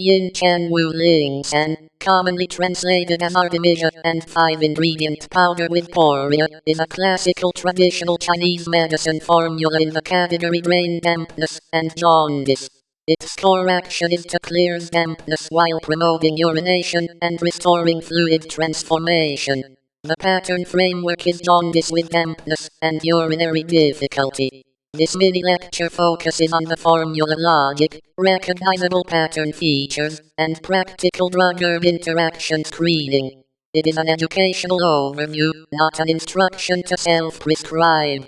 Yin Chen Wu Ling San, commonly translated as Artemisia, and 5-ingredient powder with poria, is a classical traditional Chinese medicine formula in the category brain dampness and jaundice. Its core action is to clear dampness while promoting urination and restoring fluid transformation. The pattern framework is jaundice with dampness and urinary difficulty. This mini-lecture focuses on the formula logic, recognizable pattern features, and practical drug-herb interaction screening. It is an educational overview, not an instruction to self-prescribe.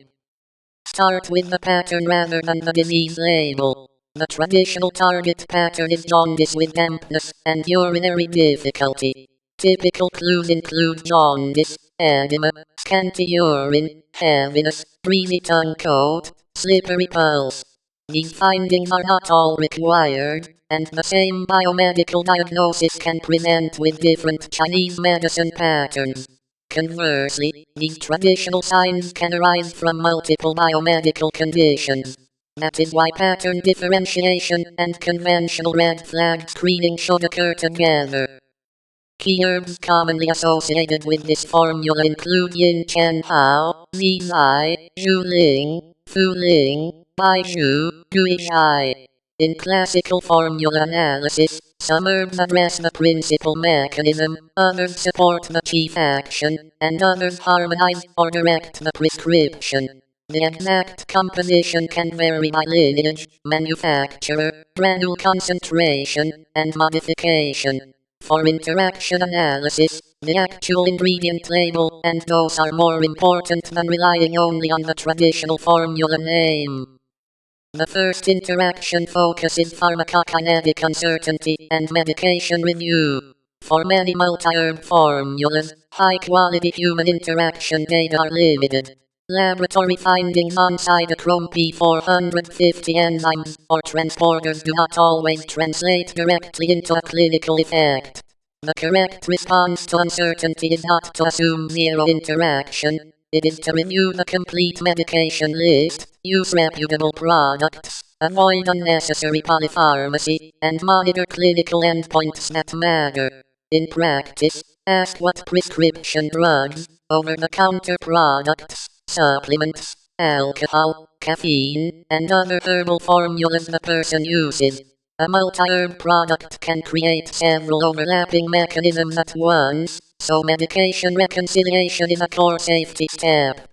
Start with the pattern rather than the disease label. The traditional target pattern is jaundice with dampness and urinary difficulty. Typical clues include jaundice, edema, scanty urine, heaviness, breezy tongue coat, slippery pulse. These findings are not all required, and the same biomedical diagnosis can present with different Chinese medicine patterns. Conversely, these traditional signs can arise from multiple biomedical conditions. That is why pattern differentiation and conventional red flag screening should occur together. Key herbs commonly associated with this formula include Yin Chen Hao, Zi Zai, Zhu Ling, Fu Ling, Bai Zhu, Gui Zhai. In classical formula analysis, some herbs address the principal mechanism, others support the chief action, and others harmonize or direct the prescription. The exact composition can vary by lineage, manufacturer, granule concentration, and modification. For interaction analysis, the actual ingredient label and dose are more important than relying only on the traditional formula name. The first interaction focuses pharmacokinetic uncertainty and medication review. For many multi-herb formulas, high-quality human interaction data are limited. Laboratory findings on cytochrome P450 enzymes or transporters do not always translate directly into a clinical effect. The correct response to uncertainty is not to assume zero interaction, it is to review the complete medication list, use reputable products, avoid unnecessary polypharmacy, and monitor clinical endpoints that matter. In practice, ask what prescription drugs, over-the-counter products, supplements, alcohol, caffeine, and other herbal formulas the person uses. A multi-herb product can create several overlapping mechanisms at once, so medication reconciliation is a core safety step.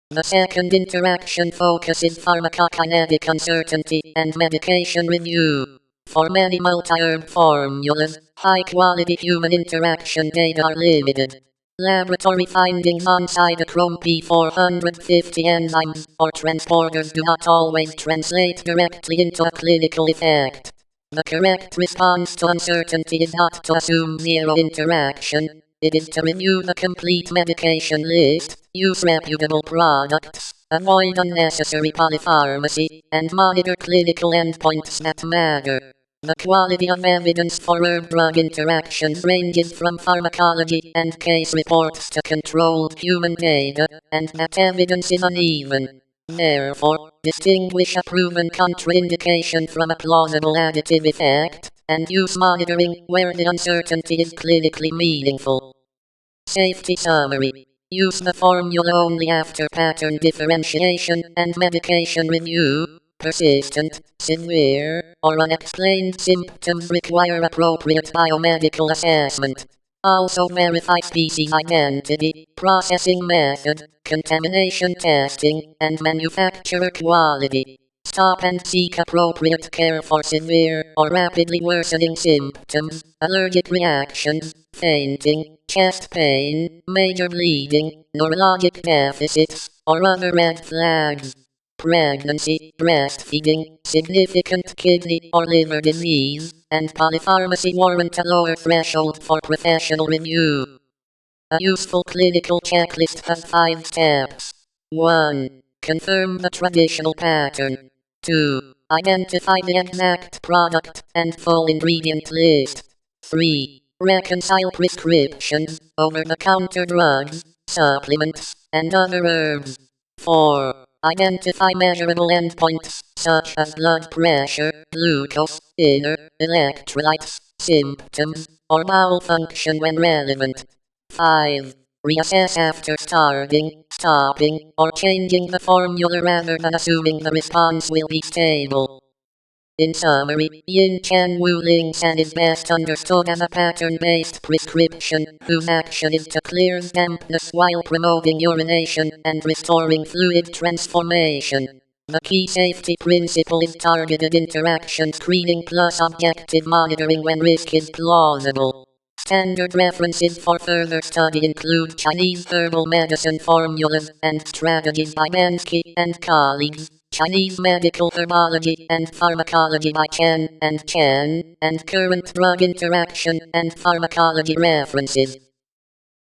The second interaction focuses pharmacokinetic uncertainty and medication review. For many multi-herb formulas, high-quality human interaction data are limited. Laboratory findings on cytochrome P450 enzymes or transporters do not always translate directly into a clinical effect. The correct response to uncertainty is not to assume zero interaction, it is to review the complete medication list, use reputable products, avoid unnecessary polypharmacy, and monitor clinical endpoints that matter. The quality of evidence for herb-drug interactions ranges from pharmacology and case reports to controlled human data, and that evidence is uneven. Therefore, distinguish a proven contraindication from a plausible additive effect, and use monitoring where the uncertainty is clinically meaningful. Safety summary. Use the formula only after pattern differentiation and medication review. Persistent, severe, or unexplained symptoms require appropriate biomedical assessment. Also verify species identity, processing method, contamination testing, and manufacturer quality. Stop and seek appropriate care for severe or rapidly worsening symptoms, allergic reactions, fainting, chest pain, major bleeding, neurologic deficits, or other red flags. Pregnancy, breastfeeding, significant kidney or liver disease, and polypharmacy warrant a lower threshold for professional review. A useful clinical checklist has 5 steps. 1. Confirm the traditional pattern. 2. Identify the exact product and full ingredient list. 3. Reconcile prescriptions, over-the-counter drugs, supplements, and other herbs. 4. Identify measurable endpoints, such as blood pressure, glucose, inner, electrolytes, symptoms, or bowel function when relevant. 5. Reassess after starting, stopping, or changing the formula rather than assuming the response will be stable. In summary, Chen Ling San is best understood as a pattern-based prescription, whose action is to clear dampness while promoting urination and restoring fluid transformation. The key safety principle is targeted interaction screening plus objective monitoring when risk is plausible. Standard references for further study include Chinese herbal medicine formulas and strategies by Bensky and colleagues, Chinese medical herbology and pharmacology by Chen, and current drug interaction and pharmacology references.